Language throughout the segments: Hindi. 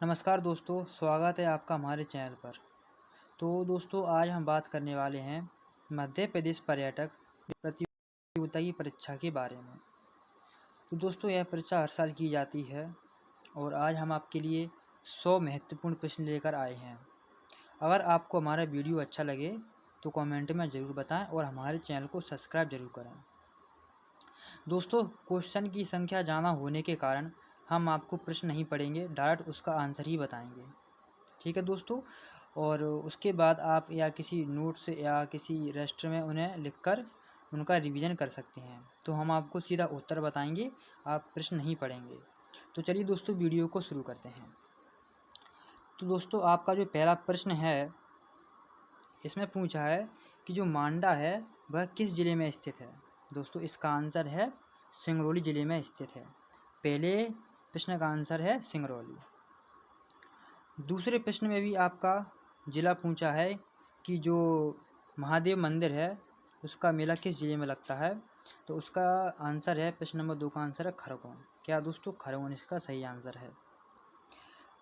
नमस्कार दोस्तों, स्वागत है आपका हमारे चैनल पर। तो दोस्तों, आज हम बात करने वाले हैं मध्य प्रदेश पर्यटक प्रतियोगिता की परीक्षा के बारे में। तो दोस्तों, यह परीक्षा हर साल की जाती है और आज हम आपके लिए 100 महत्वपूर्ण प्रश्न लेकर आए हैं। अगर आपको हमारा वीडियो अच्छा लगे तो कमेंट में ज़रूर बताएं और हमारे चैनल को सब्सक्राइब जरूर करें। दोस्तों, क्वेश्चन की संख्या ज़्यादा होने के कारण हम आपको प्रश्न नहीं पढ़ेंगे, डायरेक्ट उसका आंसर ही बताएंगे। ठीक है दोस्तों। और उसके बाद आप या किसी नोट्स या किसी रजिस्टर में उन्हें लिखकर उनका रिवीजन कर सकते हैं। तो हम आपको सीधा उत्तर बताएंगे, आप प्रश्न नहीं पढ़ेंगे। तो चलिए दोस्तों, वीडियो को शुरू करते हैं। तो दोस्तों, आपका जो पहला प्रश्न है, इसमें पूछा है कि जो मांडा है वह किस ज़िले में स्थित है। दोस्तों, इसका आंसर है सिंगरौली ज़िले में स्थित है। पहले प्रश्न का आंसर है सिंगरौली। दूसरे प्रश्न में भी आपका ज़िला पूछा है कि जो महादेव मंदिर है उसका मेला किस ज़िले में लगता है। तो उसका आंसर है, प्रश्न नंबर 2 का आंसर है खरगोन। क्या दोस्तों, खरगोन इसका सही आंसर है।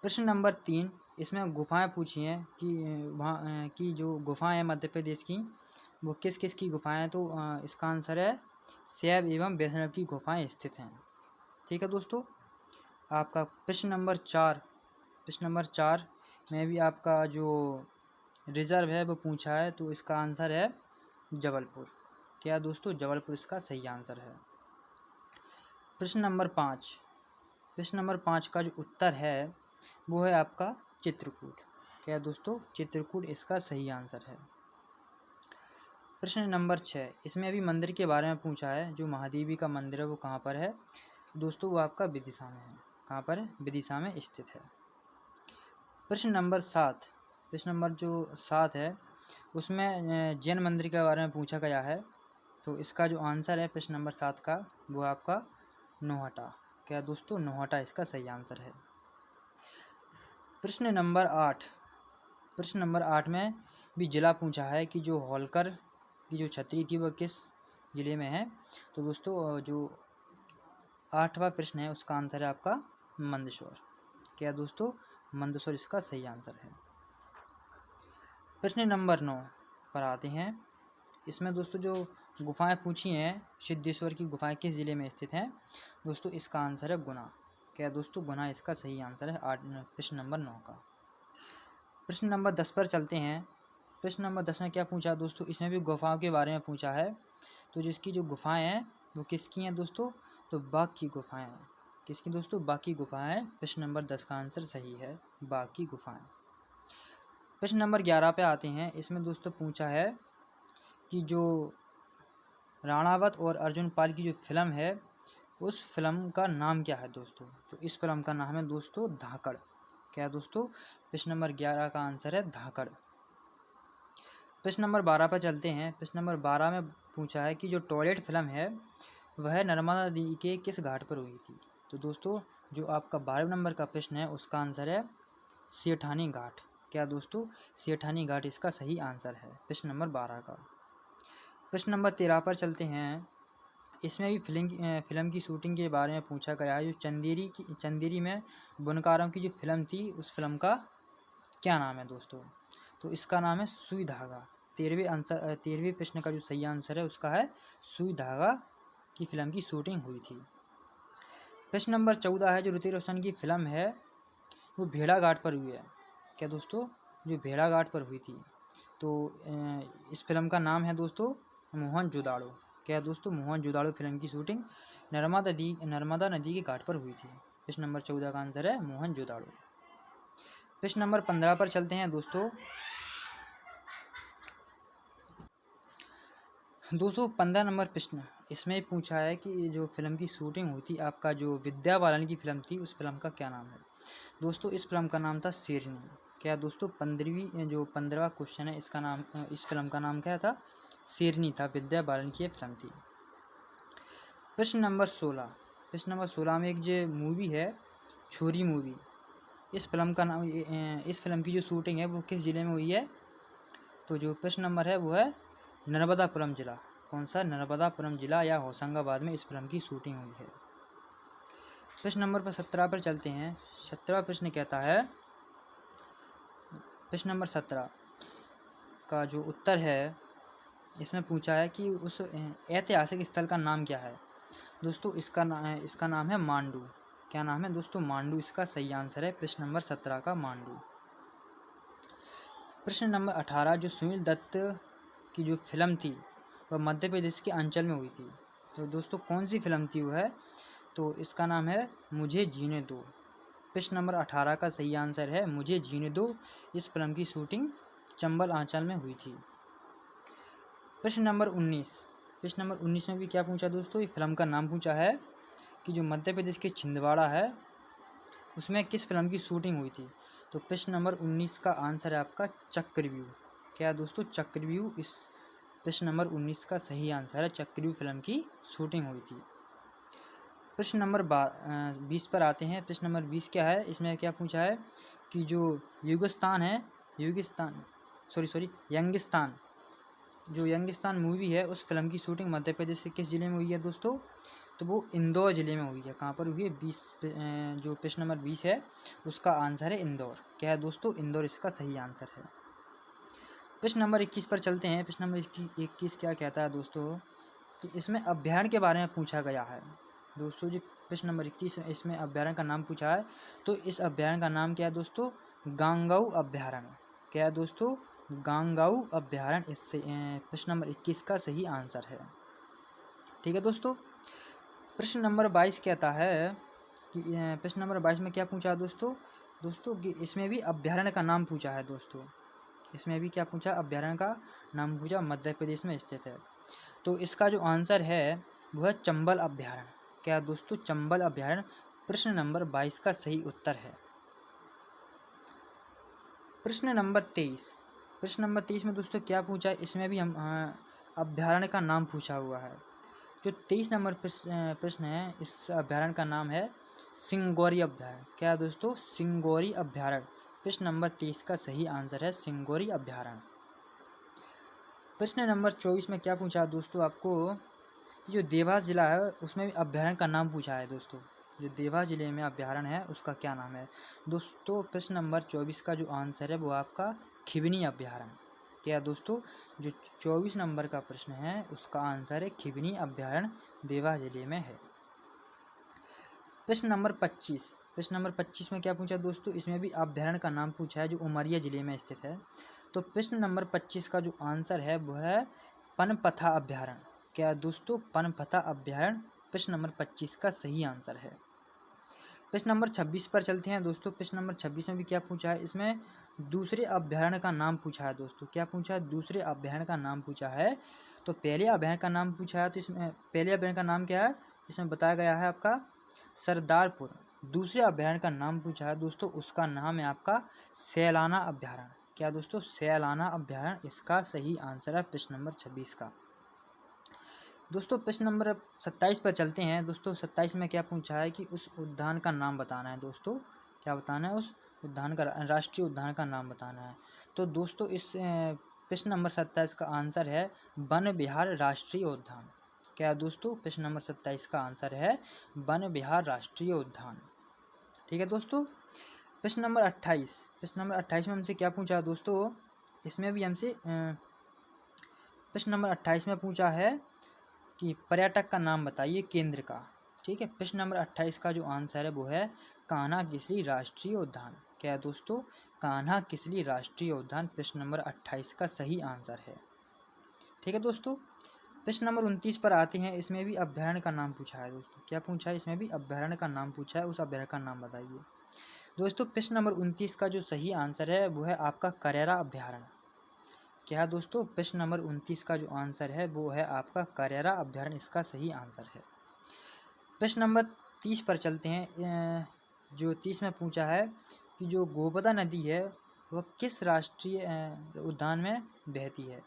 प्रश्न नंबर 3, इसमें गुफाएं पूछी हैं कि वहाँ की जो गुफाएं हैं मध्य प्रदेश की, वो किस किस की गुफाएं हैं। तो इसका आंसर है शैव एवं वैष्णव की गुफाएं स्थित हैं। ठीक है दोस्तों। आपका प्रश्न नंबर 4 में भी आपका जो रिजर्व है वो पूछा है। तो इसका आंसर है जबलपुर। क्या दोस्तों, जबलपुर इसका सही आंसर है। प्रश्न नंबर 5 का जो उत्तर है वो है आपका चित्रकूट। क्या दोस्तों, चित्रकूट इसका सही आंसर है। प्रश्न नंबर 6, इसमें अभी मंदिर के बारे में पूछा है। जो महादेवी का मंदिर है वो कहाँ पर है। दोस्तों, वो आपका विदिशा में है। कहाँ पर है, विदिशा में स्थित है। प्रश्न नंबर 7 है, उसमें जैन मंदिर के बारे में पूछा गया है। तो इसका जो आंसर है प्रश्न नंबर 7 का, वो आपका नौहटा। क्या दोस्तों, नौहटा इसका सही आंसर है। प्रश्न नंबर 8 में भी जिला पूछा है कि जो होलकर की जो छतरी थी वह किस जिले में है। तो दोस्तों, जो 8वां प्रश्न है उसका आंसर है आपका मंदसौर। क्या दोस्तों, मंदसौर इसका सही आंसर है। प्रश्न नंबर 9 पर आते हैं। इसमें दोस्तों जो गुफाएं पूछी हैं, सिद्धेश्वर की गुफाएं किस ज़िले में स्थित हैं। दोस्तों, इसका आंसर है गुना। क्या दोस्तों, गुना इसका सही आंसर है प्रश्न नंबर 9 का। प्रश्न नंबर 10 पर चलते हैं। प्रश्न नंबर 10 में क्या पूछा दोस्तों, इसमें भी गुफाओं के बारे में पूछा है। तो जिसकी जो गुफाएं हैं वो किसकी हैं दोस्तों। तो बाघ की गुफाएं हैं। किसकी दोस्तों, बाघ की गुफाएं। प्रश्न नंबर 10 का आंसर सही है, बाघ की गुफाएं। प्रश्न नंबर 11 पे आते हैं। इसमें दोस्तों पूछा है कि जो राणावत और अर्जुन पाल की जो फिल्म है उस फिल्म का नाम क्या है दोस्तों। तो इस फिल्म का नाम है दोस्तों धाकड़। क्या दोस्तों, प्रश्न नंबर 11 का आंसर है धाकड़। प्रश्न नंबर 12 पर चलते हैं। प्रश्न नंबर 12 में पूछा है कि जो टॉयलेट फिल्म है वह नर्मदा नदी के किस घाट पर हुई थी। तो दोस्तों, जो आपका 12 नंबर का प्रश्न है उसका आंसर है सेठानी घाट। क्या दोस्तों, सेठानी घाट इसका सही आंसर है, प्रश्न नंबर 12 का। प्रश्न नंबर 13 पर चलते हैं। इसमें भी फिल्म की शूटिंग के बारे में पूछा गया है। जो चंदेरी में बुनकारों की जो फिल्म थी उस फिल्म का क्या नाम है दोस्तों। तो इसका नाम है सुई धागा। 13वें प्रश्न का जो सही आंसर है उसका है सुई धागा की फिल्म की शूटिंग हुई थी। प्रश्न नंबर 14 है, जो ऋतिक रोशन की फिल्म है वो भेड़ाघाट पर हुई है। क्या दोस्तों, जो भेड़ाघाट पर हुई थी। तो इस फिल्म का नाम है दोस्तों मोहनजोदाड़ो। क्या दोस्तों, मोहनजोदाड़ो फिल्म की शूटिंग नर्मदा नदी के घाट पर हुई थी। प्रश्न नंबर 14 का आंसर है मोहनजोदाड़ो। प्रश्न नंबर 15 पर चलते हैं दोस्तों। 15 नंबर प्रश्न, इसमें पूछा है कि जो फिल्म की शूटिंग हुई थी, आपका जो विद्या बालन की फिल्म थी उस फिल्म का क्या नाम है। दोस्तों, इस फिल्म का नाम था शेरनी। क्या दोस्तों, 15वां क्वेश्चन है, इसका नाम, इस फिल्म का नाम क्या था, शेरनी था। विद्या बालन की फिल्म थी। प्रश्न नंबर 16 में एक जो मूवी है छोरी मूवी, इस फिल्म की जो शूटिंग है वो किस ज़िले में हुई है। तो जो प्रश्न नंबर है वो है नर्मदापुरम जिला। कौन सा, नर्मदापुरम जिला या होशंगाबाद में इस फिल्म की शूटिंग हुई है। प्रश्न नंबर 17 पर चलते हैं। 17वां प्रश्न कहता है, प्रश्न नंबर 17 का जो उत्तर है इसमें पूछा है कि उस ऐतिहासिक स्थल का नाम क्या है। दोस्तों इसका नाम है मांडू। क्या नाम है दोस्तों? मांडू इसका सही आंसर है। प्रश्न नंबर 17 का मांडू। प्रश्न नंबर 18 जो सुनील दत्त की जो फिल्म थी वह मध्य प्रदेश के अंचल में हुई थी। तो दोस्तों कौन सी फिल्म थी वह है? तो इसका नाम है मुझे जीने दो। प्रश्न नंबर 18 का सही आंसर है मुझे जीने दो। इस फिल्म की शूटिंग चंबल आंचल में हुई थी। प्रश्न नंबर 19 में भी क्या पूछा दोस्तों? ये फिल्म का नाम पूछा है कि जो मध्य प्रदेश के छिंदवाड़ा है उसमें किस फिल्म की शूटिंग हुई थी। तो प्रश्न नंबर 19 का आंसर है आपका चक्रव्यूह। क्या दोस्तों? चक्रव्यूह इस प्रश्न नंबर 19 का सही आंसर है। चक्रव्यूह फिल्म की शूटिंग हुई थी। प्रश्न नंबर 20 पर आते हैं। प्रश्न नंबर 20 क्या है? इसमें क्या पूछा है कि जो यंगिस्तान जो यंगिस्तान मूवी है उस फिल्म की शूटिंग मध्य प्रदेश के किस जिले में हुई है दोस्तों? तो वो इंदौर जिले में हुई है। कहाँ पर हुई है? जो प्रश्न नंबर 20 है उसका आंसर है इंदौर। क्या है दोस्तों? इंदौर इसका सही आंसर है। प्रश्न नंबर 21 पर चलते हैं। प्रश्न नंबर 21 क्या कहता है दोस्तों कि इसमें अभ्यारण्य के बारे में पूछा गया है। दोस्तों जी प्रश्न नंबर 21 इसमें अभ्यारण्य का नाम पूछा है। तो इस अभ्यारण्य का नाम क्या है दोस्तों? गांगाऊ अभ्यारण्य। क्या है दोस्तों? गांगाऊ अभ्यारण्य इससे प्रश्न नंबर 21 का सही आंसर है। ठीक है दोस्तों। प्रश्न नंबर 22 कहता है कि प्रश्न नंबर 22 में क्या पूछा है दोस्तों कि इसमें भी अभ्यारण्य का नाम पूछा है दोस्तों। इसमें भी क्या पूछा? अभ्यारण्य का नाम पूछा, मध्य प्रदेश में स्थित है। तो इसका जो आंसर है वह चंबल अभ्यारण्य। क्या दोस्तों? चंबल अभ्यारण्य प्रश्न नंबर 22 का सही उत्तर है। प्रश्न नंबर 23 में दोस्तों क्या पूछा है? इसमें भी हम अभ्यारण्य का नाम पूछा हुआ है। जो 23 नंबर प्रश्न है इस अभ्यारण्य का नाम है सिंगोरी अभ्यारण्य। क्या दोस्तों? सिंगोरी अभ्यारण्य प्रश्न नंबर 23 का सही आंसर है सिंगोरी अभ्यारण्य। प्रश्न नंबर 24 में क्या पूछा दोस्तों आपको? जो देवास जिला है उसमें भी अभ्यारण्य का नाम पूछा है दोस्तों। जो देवास जिले में अभ्यारण्य है उसका क्या नाम है दोस्तों? प्रश्न नंबर 24 का जो आंसर है वो आपका खिवनी अभ्यारण्य। क्या दोस्तों? जो 24 नंबर का प्रश्न है उसका आंसर है खिवनी अभ्यारण्य, देवास जिले में है। प्रश्न नंबर 25 में क्या पूछा दोस्तों? इसमें भी अभ्यारण्य का नाम पूछा है जो उमरिया जिले में स्थित है। तो प्रश्न नंबर 25 का जो आंसर है वह है पनपथा अभ्यारण्य। क्या दोस्तों? पनपथा अभ्यारण्य प्रश्न नंबर 25 का सही आंसर है। प्रश्न नंबर 26 पर चलते हैं दोस्तों। प्रश्न नंबर 26 में भी क्या पूछा है? इसमें दूसरे अभ्यारण्य का नाम पूछा है दोस्तों। क्या पूछा है? दूसरे अभ्यारण्य का नाम पूछा है। तो पहले अभ्यारण्य का नाम पूछा है तो इसमें पहले अभ्यारण्य का नाम क्या है? इसमें बताया गया है आपका सरदारपुर। दूसरे अभ्यारण्य का नाम पूछा है दोस्तों, उसका नाम है आपका सैलाना अभ्यारण्य। क्या दोस्तों? सैलाना अभ्यारण्य इसका सही आंसर है प्रश्न नंबर 26 का। दोस्तों प्रश्न नंबर 27 पर चलते हैं। दोस्तों 27 में क्या पूछा है कि उस उद्यान का नाम बताना है दोस्तों। क्या बताना है? उस उद्यान का राष्ट्रीय उद्यान का नाम बताना है। तो दोस्तों इस प्रश्न नंबर 27 का आंसर है वन विहार राष्ट्रीय उद्यान। क्या दोस्तों? प्रश्न नंबर 27 का आंसर है वन विहार राष्ट्रीय उद्यान। ठीक है दोस्तों। प्रश्न नंबर 28 में हमसे क्या पूछा है दोस्तों? इसमें भी हमसे प्रश्न नंबर 28 में पूछा है कि पर्यटक का नाम बताइए केंद्र का। ठीक है। प्रश्न नंबर 28 का जो आंसर है वो है कान्हा किसली राष्ट्रीय उद्यान। क्या है दोस्तों? कान्हा किसली राष्ट्रीय उद्यान प्रश्न नंबर 28 का सही आंसर है। ठीक है दोस्तों। प्रश्न नंबर 29 पर आते हैं। इसमें भी अभ्यारण्य का नाम पूछा है दोस्तों। क्या पूछा है? इसमें भी अभ्यारण्य का नाम पूछा है, उस अभ्यारण्य का नाम बताइए दोस्तों। प्रश्न नंबर 29 का जो सही आंसर है वो है आपका करेरा अभ्यारण्य। क्या है दोस्तों? प्रश्न नंबर 29 का जो आंसर है वो है आपका करेरा अभ्यारण्य इसका सही आंसर है। प्रश्न नंबर 30 पर चलते हैं। जो 30 में पूछा है कि जो गोबदा नदी है वह किस राष्ट्रीय उद्यान में बहती है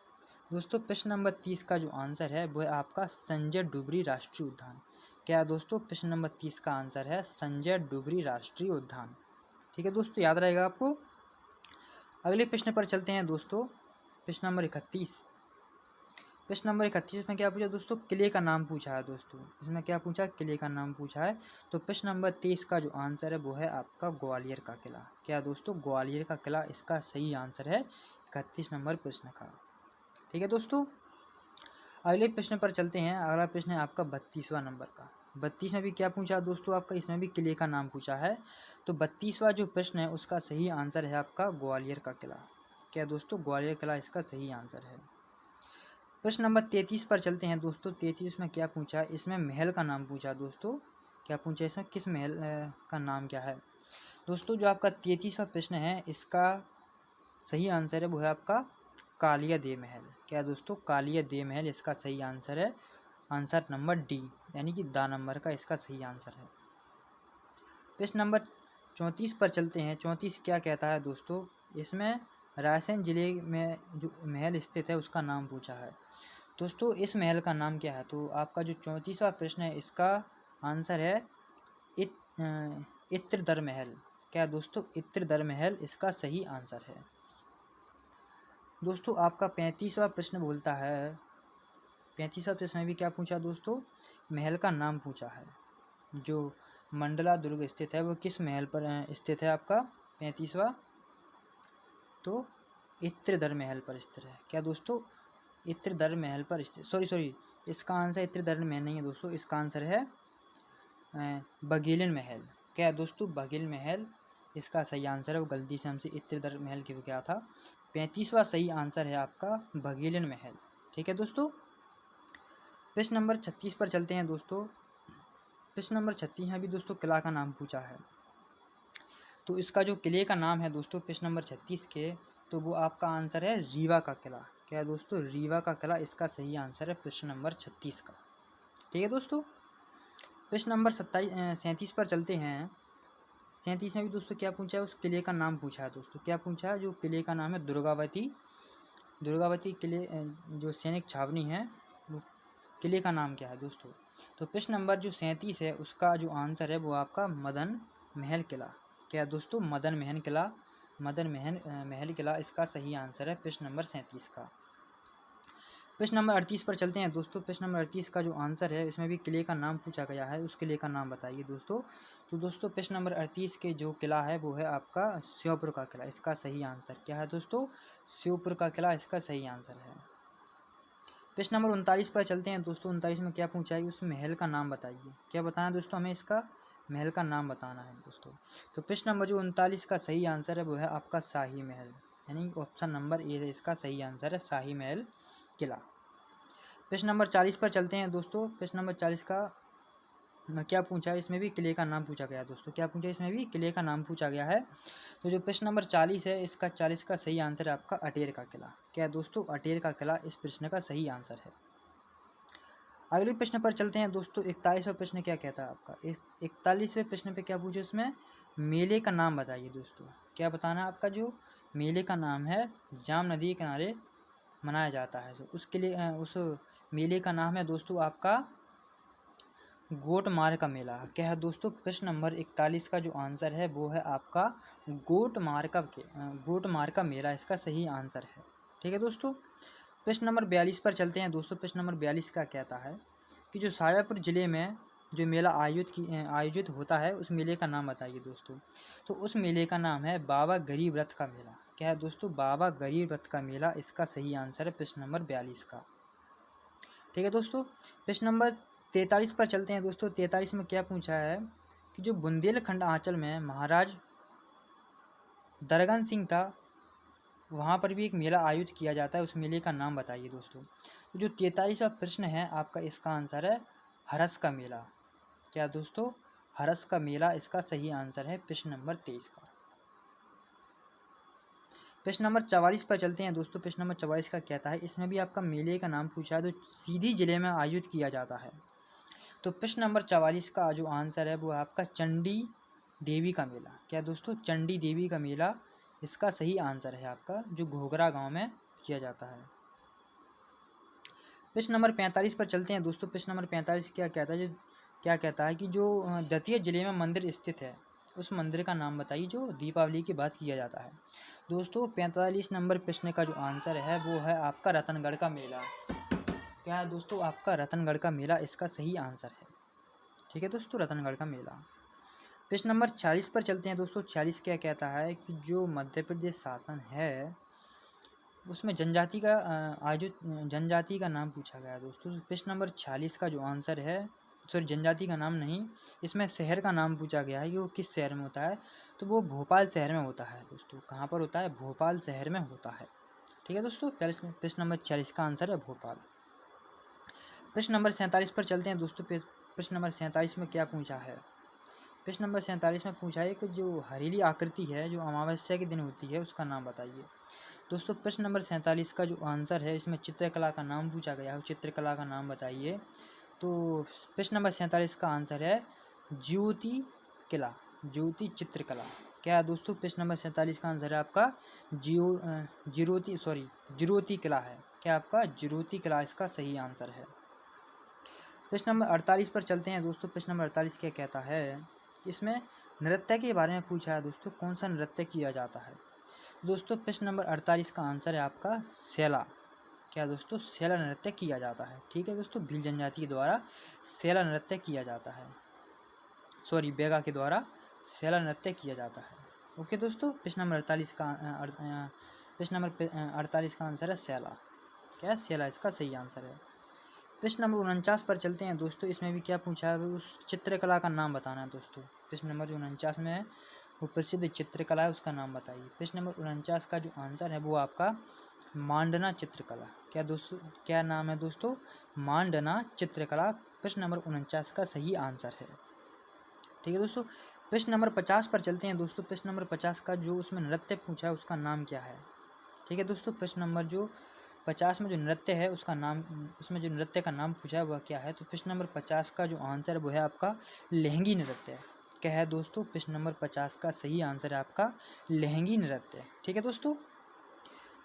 दोस्तों। प्रश्न नंबर 30 का जो आंसर है वो है आपका संजय डुबरी राष्ट्रीय उद्यान। क्या दोस्तों? प्रश्न नंबर 30 का आंसर है संजय डुबरी राष्ट्रीय उद्यान। ठीक है दोस्तों, याद रहेगा आपको। अगले प्रश्न पर चलते हैं दोस्तों। प्रश्न नंबर 31। प्रश्न नंबर 31 में क्या पूछा दोस्तों, किले का नाम पूछा है दोस्तों। इसमें क्या पूछा, किले का नाम पूछा है। तो प्रश्न नंबर 23 का जो आंसर है वो है आपका ग्वालियर का किला। क्या दोस्तों, ग्वालियर का किला इसका सही आंसर है 31 नंबर प्रश्न का। ठीक है दोस्तों, अगले प्रश्न पर चलते हैं। अगला प्रश्न है आपका 32वां नंबर का। 32 में भी क्या पूछा दोस्तों आपका, इसमें भी किले का नाम पूछा है। तो 32वां जो प्रश्न है उसका सही आंसर है आपका ग्वालियर का किला। क्या दोस्तों, ग्वालियर किला इसका सही आंसर है। प्रश्न नंबर 33 पर चलते हैं दोस्तों। 33 में क्या पूछा, इसमें महल का नाम पूछा दोस्तों। क्या पूछा, इसमें किस महल का नाम क्या है दोस्तों। जो आपका 33वां प्रश्न है इसका सही आंसर है वो है आपका कालिया देव महल। क्या दोस्तों, कालिया देव महल इसका सही आंसर है। आंसर नंबर डी, यानी कि दा नंबर का इसका सही आंसर है। प्रश्न नंबर 34 पर चलते हैं। 34 क्या कहता है दोस्तों, इसमें रायसेन जिले में जो महल स्थित है उसका नाम पूछा है दोस्तों। इस महल का नाम क्या है, तो आपका जो 34वां प्रश्न है इसका आंसर है इत्रदर महल। क्या दोस्तों, इत्रदर महल इसका सही आंसर है। दोस्तों आपका 35वां प्रश्न बोलता है, 35वां प्रश्न में भी क्या पूछा दोस्तों, महल का नाम पूछा है। जो मंडला दुर्ग स्थित है वो किस महल पर स्थित है आपका 35वां, तो इत्रदर महल पर स्थित है। क्या दोस्तों, इत्रदर महल पर स्थित, सॉरी इसका आंसर इत्रदर महल नहीं है दोस्तों, इसका आंसर है बघेलन महल। क्या दोस्तों, बघेल महल इसका सही आंसर है। वो गलती से हमसे इत्रदर महल के क्या था। 35वां सही आंसर है आपका बघेलन महल। ठीक है दोस्तों, प्रश्न नंबर 36 पर चलते हैं दोस्तों। प्रश्न नंबर 36 में भी दोस्तों किला का नाम पूछा है। तो इसका जो किले का नाम है दोस्तों प्रश्न नंबर 36 के, तो वो आपका आंसर है रीवा का किला। क्या है दोस्तों, रीवा का किला इसका सही आंसर है प्रश्न नंबर 36 का। ठीक है दोस्तों, प्रश्न नंबर 37 पर चलते हैं। 37 में भी दोस्तों क्या पूछा है, उस किले का नाम पूछा है दोस्तों। क्या पूछा है, जो किले का नाम है दुर्गावती। दुर्गावती किले जो सैनिक छावनी है वो किले का नाम क्या है दोस्तों। तो प्रश्न नंबर जो 37 है उसका जो आंसर है वो आपका मदन महल किला। क्या दोस्तों, मदन महल किला, मदन महल किला इसका सही आंसर है प्रश्न नंबर 37 का। प्रश्न नंबर 38 पर चलते हैं दोस्तों। प्रश्न नंबर 38 का जो आंसर है इसमें भी किले का नाम पूछा गया है, उस किले का नाम बताइए दोस्तों। तो दोस्तों प्रश्न नंबर 38 के जो किला है वो है आपका श्योपुर का किला। इसका सही आंसर क्या है दोस्तों, श्योपुर का किला इसका सही आंसर है। प्रश्न नंबर 39 पर चलते हैं दोस्तों। 39 में क्या पूछा है, उस महल का नाम बताइए। क्या बताना है दोस्तों, हमें इसका महल का नाम बताना है दोस्तों। तो प्रश्न नंबर जो 39 का सही आंसर है वो है आपका शाही महल, यानी ऑप्शन नंबर ए है इसका सही आंसर है शाही महल किला। प्रश्न नंबर 40 पर चलते हैं दोस्तों। प्रश्न नंबर 40 का क्या पूछा है, इसमें भी किले का नाम पूछा गया है दोस्तों। क्या पूछा है, इसमें भी किले का नाम पूछा गया है। तो जो प्रश्न नंबर 40 है इसका 40 का सही आंसर है आपका अटेर का किला। क्या दोस्तों, अटेर का किला इस प्रश्न का सही आंसर है। अगले प्रश्न पर चलते हैं दोस्तों। 41वां प्रश्न क्या कहता है आपका, 41वें प्रश्न पे क्या पूछे, उसमें मेले का नाम बताइए दोस्तों। क्या बताना है आपका, जो मेले का नाम है जाम नदी के किनारे मनाया जाता है, तो उसके लिए उस मेले का नाम है दोस्तों आपका गोटमार का मेला। क्या है दोस्तों, प्रश्न नंबर 41 का जो आंसर है वो है आपका गोटमार का मेला इसका सही आंसर है। ठीक है दोस्तों, प्रश्न नंबर 42 पर चलते हैं दोस्तों। प्रश्न नंबर 42 का कहता है कि जो शाजापुर ज़िले में जो मेला आयोजित होता है उस मेले का नाम बताइए दोस्तों। तो उस मेले का नाम है बाबा गरीब रथ का मेला। क्या है दोस्तों, बाबा गरीब रथ का मेला इसका सही आंसर है प्रश्न नंबर 42 का। ठीक है दोस्तों, प्रश्न नंबर 43 पर चलते हैं दोस्तों। 43 में क्या पूछा है कि जो बुंदेलखंड आंचल में महाराज दरगन सिंह था वहाँ पर भी एक मेला आयोजित किया जाता है, उस मेले का नाम बताइए दोस्तों। तो जो 43वां प्रश्न है आपका, इसका आंसर है हरस का मेला। क्या दोस्तों, हरस का मेला इसका सही आंसर है प्रश्न नंबर 23 का। प्रश्न नंबर 44 पर चलते हैं दोस्तों। प्रश्न नंबर 44 का कहता है, इसमें भी आपका मेले का नाम पूछा है जो सीधी जिले में आयोजित किया जाता है। तो प्रश्न नंबर 44 का जो आंसर है वो आपका चंडी देवी का मेला। क्या दोस्तों, चंडी देवी का मेला इसका सही आंसर है आपका, जो घोघरा गांव में किया जाता है। प्रश्न नंबर 45 पर चलते हैं दोस्तों। प्रश्न नंबर 45 क्या कहता है कि जो दतिया जिले में मंदिर स्थित है उस मंदिर का नाम बताइए जो दीपावली के बाद किया जाता है। दोस्तों 45 नंबर प्रश्न का जो आंसर है वो है आपका रतनगढ़ का मेला। क्या है दोस्तों आपका रतनगढ़ का मेला इसका सही आंसर है। ठीक है दोस्तों, रतनगढ़ का मेला। प्रश्न नंबर 40 पर चलते हैं दोस्तों। 40 क्या कहता है कि जो मध्य प्रदेश शासन है उसमें जनजाति का जनजाति का नाम पूछा गया है दोस्तों। प्रश्न नंबर 40 का जो आंसर है, सॉरी जनजाति का नाम नहीं, इसमें शहर का नाम पूछा गया है कि वो किस शहर में होता है। तो वो भोपाल शहर में होता है दोस्तों। कहाँ पर होता है? भोपाल शहर में होता है। ठीक है दोस्तों, प्रश्न नंबर 40 का आंसर है भोपाल। प्रश्न नंबर 47 पर चलते हैं दोस्तों। प्रश्न नंबर 47 में क्या पूछा है? प्रश्न नंबर 47 में पूछा है कि जो हरीली आकृति है जो अमावस्या के दिन होती है उसका नाम बताइए। दोस्तों प्रश्न नंबर 47 का जो आंसर है इसमें चित्रकला का नाम पूछा गया है। चित्रकला का नाम बताइए। तो प्रश्न नंबर 47 का आंसर है ज्योति कला, ज्योति चित्रकला। क्या है दोस्तों? प्रश्न नंबर 47 का आंसर है आपका ज्योति कला है। क्या आपका ज्योति कला इसका सही आंसर है। प्रश्न नंबर 48 पर चलते हैं दोस्तों। प्रश्न नंबर 48 क्या कहता है? इसमें नृत्य के बारे में पूछा है दोस्तों। कौन सा नृत्य किया जाता है? दोस्तों प्रश्न नंबर 48 का आंसर है आपका सेला। क्या दोस्तों? सेला नृत्य किया जाता है। ठीक है दोस्तों, भील जनजाति के द्वारा सेला नृत्य किया जाता है। सॉरी, बेगा के द्वारा सेला नृत्य किया जाता है। ओके दोस्तों, प्रश्न नंबर 48 का प्रश्न नंबर 48 का आंसर है सेला। क्या है? सेला इसका सही आंसर है। प्रश्न नंबर 49 पर चलते हैं दोस्तों। इसमें भी क्या पूछा है? उस चित्रकला का नाम बताना है दोस्तों। प्रश्न नंबर 49 में है वो प्रसिद्ध चित्रकला है उसका नाम बताइए। प्रश्न नंबर 49 का जो आंसर है वो आपका मांडना चित्रकला। क्या दोस्तों, क्या नाम है दोस्तों? मांडना चित्रकला प्रश्न नंबर 49 का सही आंसर है। ठीक है दोस्तों, प्रश्न नंबर 50 पर चलते हैं दोस्तों। प्रश्न नंबर 50 का जो उसमें नृत्य पूछा है उसका नाम क्या है? ठीक है दोस्तों, प्रश्न नंबर जो 50 में जो नृत्य है उसका नाम, उसमें जो नृत्य का नाम पूछा है वह क्या है? तो प्रश्न नंबर 50 का जो आंसर है वो है आपका लहंगी नृत्य। क्या है दोस्तों? प्रश्न नंबर 50 का सही आंसर है आपका लहंगी नृत्य। ठीक है दोस्तों,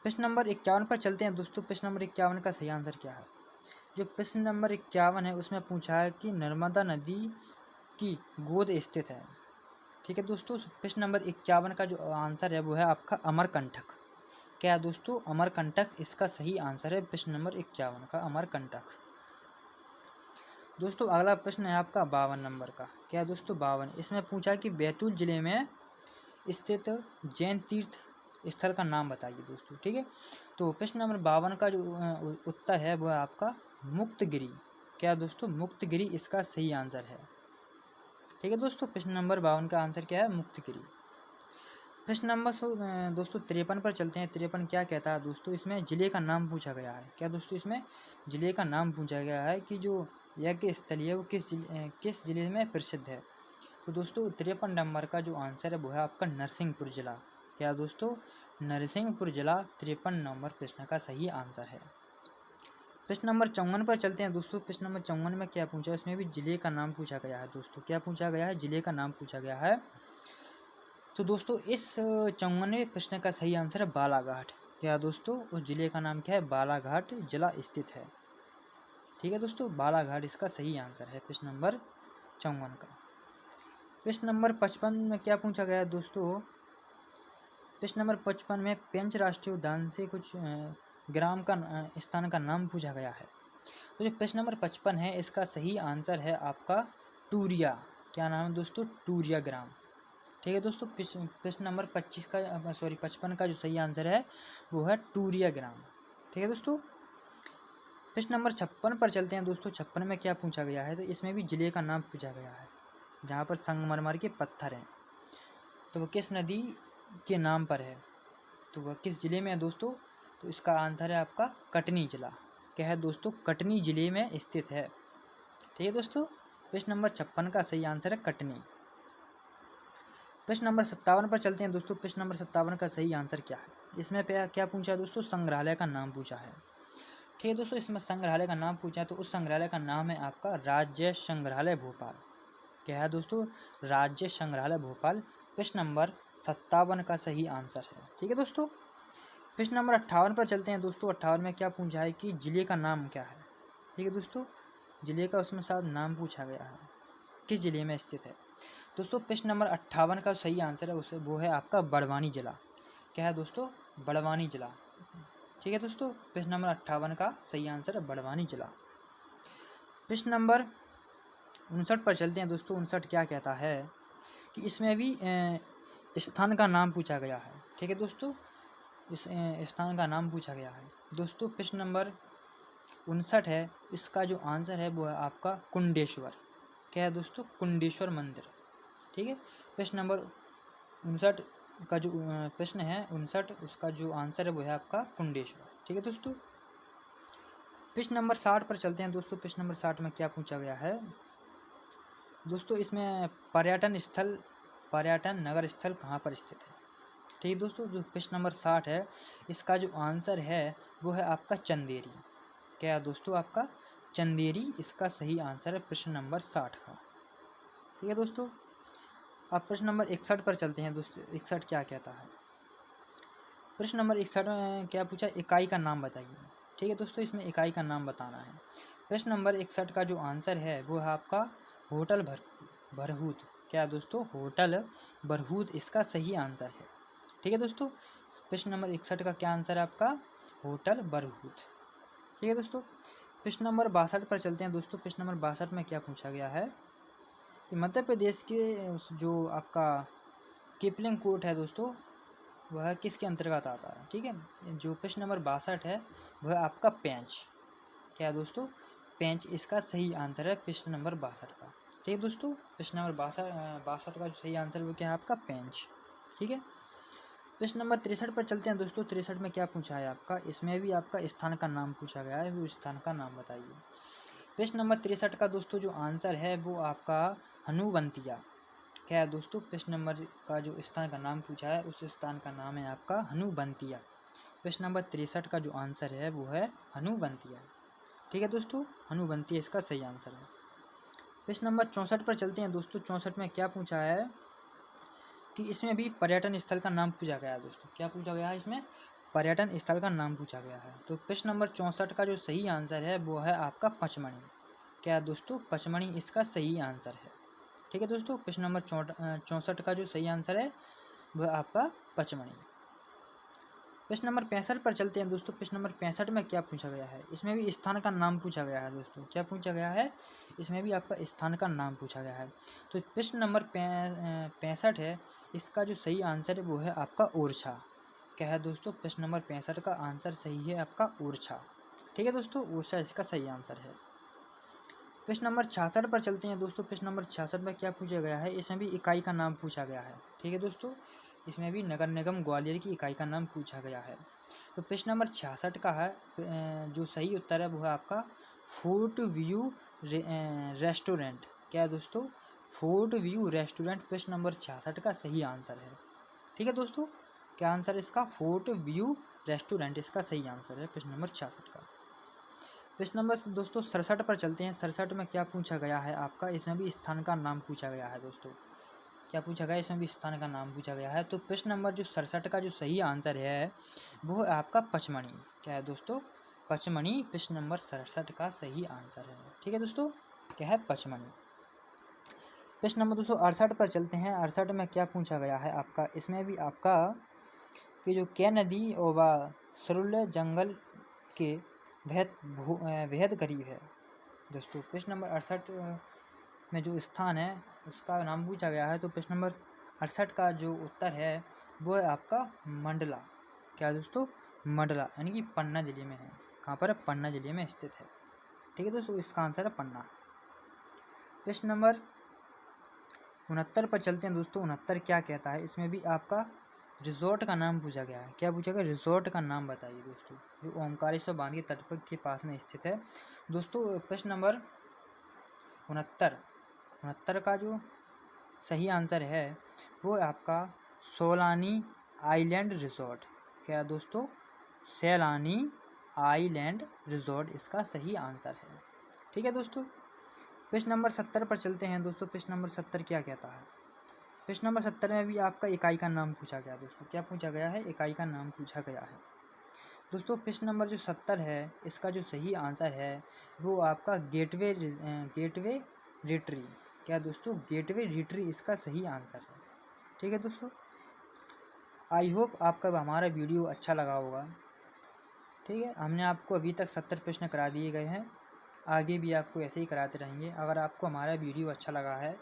प्रश्न नंबर 51 पर चलते हैं दोस्तों। प्रश्न नंबर 51 का सही आंसर क्या है? जो प्रश्न नंबर 51 है उसमें पूछा है कि नर्मदा नदी की गोद स्थित है। ठीक है दोस्तों, प्रश्न नंबर 51 का जो आंसर है वो है आपका अमरकंटक। क्या है दोस्तों? अमरकंटक इसका सही आंसर है प्रश्न नंबर 51 का, अमरकंटक। दोस्तों अगला प्रश्न है आपका 52 नंबर का। क्या है दोस्तों? 52। इसमें पूछा कि बैतूल जिले में स्थित जैन तीर्थ स्थल का नाम बताइए दोस्तों। ठीक है, तो प्रश्न नंबर 52 का जो उत्तर है वह आपका मुक्तगिरी। क्या दोस्तों? मुक्तगिरी इसका सही आंसर है। ठीक है दोस्तों, प्रश्न नंबर 52 का आंसर क्या है? मुक्तगिरी। प्रश्न नंबर दोस्तों 53 पर चलते हैं। 53 क्या कहता है दोस्तों? इसमें जिले का नाम पूछा गया है। क्या दोस्तों? इसमें जिले का नाम पूछा गया है कि जो यज्ञ स्थली है वो किस जिले में प्रसिद्ध है। तो दोस्तों 53 नंबर का जो आंसर है वो है आपका नरसिंहपुर जिला। क्या दोस्तों? नरसिंहपुर जिला 53 नंबर प्रश्न का सही आंसर है। प्रश्न नंबर 54 पर चलते हैं दोस्तों। प्रश्न नंबर 54 में क्या पूछा है? इसमें भी जिले का नाम पूछा गया है दोस्तों। क्या पूछा गया है? जिले का नाम पूछा गया है। तो दोस्तों इस 54वें प्रश्न का सही आंसर है बालाघाट। क्या दोस्तों? उस जिले का नाम क्या है? बालाघाट जिला स्थित है। ठीक है दोस्तों, बालाघाट इसका सही आंसर है प्रश्न नंबर 54 का। प्रश्न नंबर 55 में क्या पूछा गया है दोस्तों? प्रश्न नंबर 55 में पेंच राष्ट्रीय उद्यान से कुछ ग्राम का स्थान का नाम पूछा गया है। तो जो प्रश्न नंबर 55 है इसका सही आंसर है आपका टूरिया। क्या नाम है दोस्तों? टूरिया ग्राम। ठीक है दोस्तों, प्रश्न नंबर 55 का जो सही आंसर है वो है टूरिया ग्राम। ठीक है दोस्तों, प्रश्न नंबर 56 पर चलते हैं दोस्तों। 56 में क्या पूछा गया है? तो इसमें भी जिले का नाम पूछा गया है जहाँ पर संगमरमर के पत्थर हैं। तो वह किस नदी के नाम पर है? तो वह किस जिले में है दोस्तों? तो इसका आंसर है आपका कटनी जिला। क्या है दोस्तों? कटनी जिले में स्थित है। ठीक है दोस्तों, प्रश्न नंबर 56 का सही आंसर है कटनी। प्रश्न नंबर 57 पर चलते हैं दोस्तों। प्रश्न नंबर 57 का सही आंसर क्या है? इसमें क्या पूछा है दोस्तों? संग्रहालय का नाम पूछा है। ठीक है दोस्तों, इसमें संग्रहालय का नाम पूछा है तो उस संग्रहालय का नाम है आपका राज्य संग्रहालय भोपाल। क्या है दोस्तों? राज्य संग्रहालय भोपाल प्रश्न नंबर 57 का सही आंसर है। ठीक है दोस्तों, प्रश्न नंबर 58 पर चलते हैं दोस्तों। 58 में क्या पूछा है कि जिले का नाम क्या है? ठीक है दोस्तों, जिले का उसमें साथ नाम पूछा गया है, किस जिले में स्थित है। दोस्तों प्रश्न नंबर 58 का सही आंसर है वो है आपका बड़वानी जिला। क्या है दोस्तों? बड़वानी जिला। ठीक है दोस्तों, प्रश्न नंबर 58 का सही आंसर है बड़वानी जिला। प्रश्न नंबर 59 पर चलते हैं दोस्तों। 59 क्या कहता है कि इसमें भी स्थान का नाम पूछा गया है। ठीक है दोस्तों, इस स्थान का नाम पूछा गया है दोस्तों। प्रश्न नंबर 59 है, इसका जो आंसर है वो है आपका कुंडेश्वर। क्या है दोस्तों? कुंडेश्वर मंदिर। ठीक है, प्रश्न नंबर 59 का जो प्रश्न है 59, उसका जो आंसर है वो है आपका कुंडेश्वर। ठीक है दोस्तों, प्रश्न नंबर 60 पर चलते हैं दोस्तों। प्रश्न नंबर 60 में क्या पूछा गया है दोस्तों? इसमें पर्यटन नगर स्थल कहाँ पर स्थित है? ठीक है दोस्तों, जो प्रश्न नंबर 60 है, इसका जो आंसर है वो है आपका चंदेरी। क्या है दोस्तों? आपका चंदेरी इसका सही आंसर है प्रश्न नंबर 60 का। ठीक है दोस्तों, अब प्रश्न नंबर 61 पर चलते हैं दोस्तों। 61 क्या कहता है? प्रश्न नंबर 61 में क्या पूछा? इकाई का नाम बताइए। ठीक है दोस्तों, इसमें इकाई का नाम बताना है। प्रश्न नंबर 61 का जो आंसर है वो है आपका होटल भरहूत। क्या दोस्तों? होटल भरहूत इसका सही आंसर है। ठीक है दोस्तों, प्रश्न नंबर 61 का क्या आंसर है आपका? होटल भरहूत। ठीक है दोस्तों, प्रश्न नंबर 62 पर चलते हैं दोस्तों। प्रश्न नंबर 62 में क्या पूछा गया है कि मध्य प्रदेश के जो आपका किपलिंग कोर्ट है दोस्तों, वह किसके अंतर्गत आता है? ठीक है, जो प्रश्न नंबर 62 है वह आपका पेंच। क्या है दोस्तों? पेंच इसका सही आंसर है प्रश्न नंबर 62 का। ठीक है दोस्तों, प्रश्न नंबर 62 का जो सही आंसर वो क्या है आपका? पेंच। ठीक है, प्रश्न नंबर 63 पर चलते हैं दोस्तों। 63 में क्या पूछा है आपका? इसमें भी आपका स्थान का नाम पूछा गया है, वो स्थान का नाम बताइए। प्रश्न नंबर 63 का दोस्तों जो आंसर है वो आपका हनुवंतिया। क्या है दोस्तों? प्रश्न नंबर का जो स्थान का नाम पूछा है उस स्थान का नाम है आपका हनुवंतिया। प्रश्न नंबर 63 का जो आंसर है वो है हनुवंतिया। ठीक है दोस्तों, हनुवंतिया इसका सही आंसर है। प्रश्न नंबर 64 पर चलते हैं दोस्तों। 64 में क्या पूछा है कि इसमें भी पर्यटन स्थल का नाम पूछा गया है दोस्तों। क्या पूछा गया है? इसमें पर्यटन स्थल का नाम पूछा गया है। तो प्रश्न नंबर 64 का जो सही आंसर है वो है आपका पचमढ़ी। क्या है दोस्तों? पचमढ़ी इसका सही आंसर है। ठीक है दोस्तों, प्रश्न नंबर 64 का जो सही आंसर है वह आपका पचमढ़ी। प्रश्न नंबर 65 पर चलते हैं दोस्तों। प्रश्न नंबर 65 में क्या पूछा गया है? इसमें भी स्थान का नाम पूछा गया है दोस्तों। क्या पूछा गया है? इसमें भी आपका स्थान का नाम पूछा गया है। तो प्रश्न नंबर 65 है, इसका जो सही आंसर है वो है आपका ओरछा। क्या है दोस्तों? प्रश्न नंबर 65 का आंसर सही है आपका ओरछा। ठीक है दोस्तों, ओरछा इसका सही आंसर है। प्रश्न नंबर 66 पर चलते हैं दोस्तों। प्रश्न नंबर 66 में क्या पूछा गया है? इसमें भी इकाई का नाम पूछा गया है। ठीक है दोस्तों, इसमें भी नगर निगम ग्वालियर की इकाई का नाम पूछा गया है। तो प्रश्न नंबर 66 का है जो सही उत्तर है वो है आपका फोर्ट व्यू रेस्टोरेंट। क्या है दोस्तों? फोर्ट व्यू रेस्टोरेंट प्रश्न नंबर 66 का सही आंसर है। ठीक है दोस्तों, क्या आंसर है इसका? फोर्ट व्यू रेस्टोरेंट इसका सही आंसर है प्रश्न नंबर 66 का। प्रश्न नंबर दोस्तों 67 पर चलते हैं। 67 में क्या पूछा गया है आपका? इसमें भी स्थान का नाम पूछा गया है दोस्तों। क्या पूछा गया? इसमें भी स्थान का नाम पूछा गया है। तो प्रश्न नंबर जो 67 का जो सही आंसर है वो है आपका पचमढ़ी। क्या है दोस्तों? पचमढ़ी प्रश्न नंबर 67 का सही आंसर है। ठीक है दोस्तों, क्या है? पचमढ़ी। प्रश्न नंबर 268 पर चलते हैं। 68 में क्या पूछा गया है आपका? इसमें भी आपका कि जो कै नदी और सरुल जंगल के बेहद करीब है दोस्तों। प्रश्न नंबर 68 में जो स्थान है उसका नाम पूछा गया है। तो प्रश्न नंबर 68 का जो उत्तर है वो है आपका मंडला। क्या है दोस्तों? मंडला, यानी कि पन्ना जिले में है। कहाँ पर है? पन्ना जिले में स्थित है। ठीक है दोस्तों, इसका आंसर है पन्ना। प्रश्न नंबर 69 पर चलते हैं दोस्तों। 69 क्या कहता है? इसमें भी आपका रिजॉर्ट का नाम पूछा गया है। क्या पूछा गया? रिजॉर्ट का नाम बताइए दोस्तों, जो ओमकारेश्वर बांध के तट के पास में स्थित है दोस्तों। प्रश्न नंबर 69 का जो सही आंसर है वो आपका सैलानी आइलैंड रिजॉर्ट। क्या है दोस्तों? सैलानी आइलैंड रिजॉर्ट इसका सही आंसर है। ठीक है दोस्तों, प्रश्न नंबर 70 पर चलते हैं दोस्तों। प्रश्न नंबर 70 क्या कहता है? प्रश्न नंबर 70 में भी आपका इकाई का नाम पूछा गया दोस्तों। क्या पूछा गया है? इकाई का नाम पूछा गया है दोस्तों। प्रश्न नंबर जो 70 है इसका जो सही आंसर है वो आपका गेटवे रिट्री। क्या दोस्तों? गेटवे रिट्री इसका सही आंसर है। ठीक है दोस्तों, आई होप आपका हमारा वीडियो अच्छा लगा होगा। ठीक है, हमने आपको अभी तक 70 प्रश्न करा दिए गए हैं, आगे भी आपको ऐसे ही कराते रहेंगे। अगर आपको हमारा वीडियो अच्छा लगा है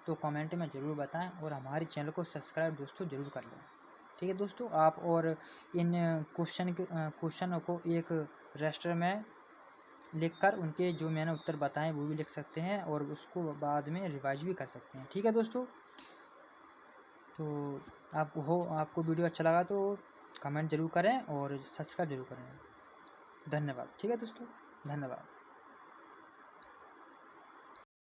तो कमेंट में ज़रूर बताएं और हमारे चैनल को सब्सक्राइब दोस्तों ज़रूर कर लें। ठीक है दोस्तों, आप और इन क्वेश्चन को एक रजिस्टर में लिखकर उनके जो मैंने उत्तर बताएं वो भी लिख सकते हैं और उसको बाद में रिवाइज भी कर सकते हैं। ठीक है दोस्तों, तो आपको वीडियो अच्छा लगा तो कमेंट ज़रूर करें और सब्सक्राइब ज़रूर करें। धन्यवाद। ठीक है दोस्तों, धन्यवाद।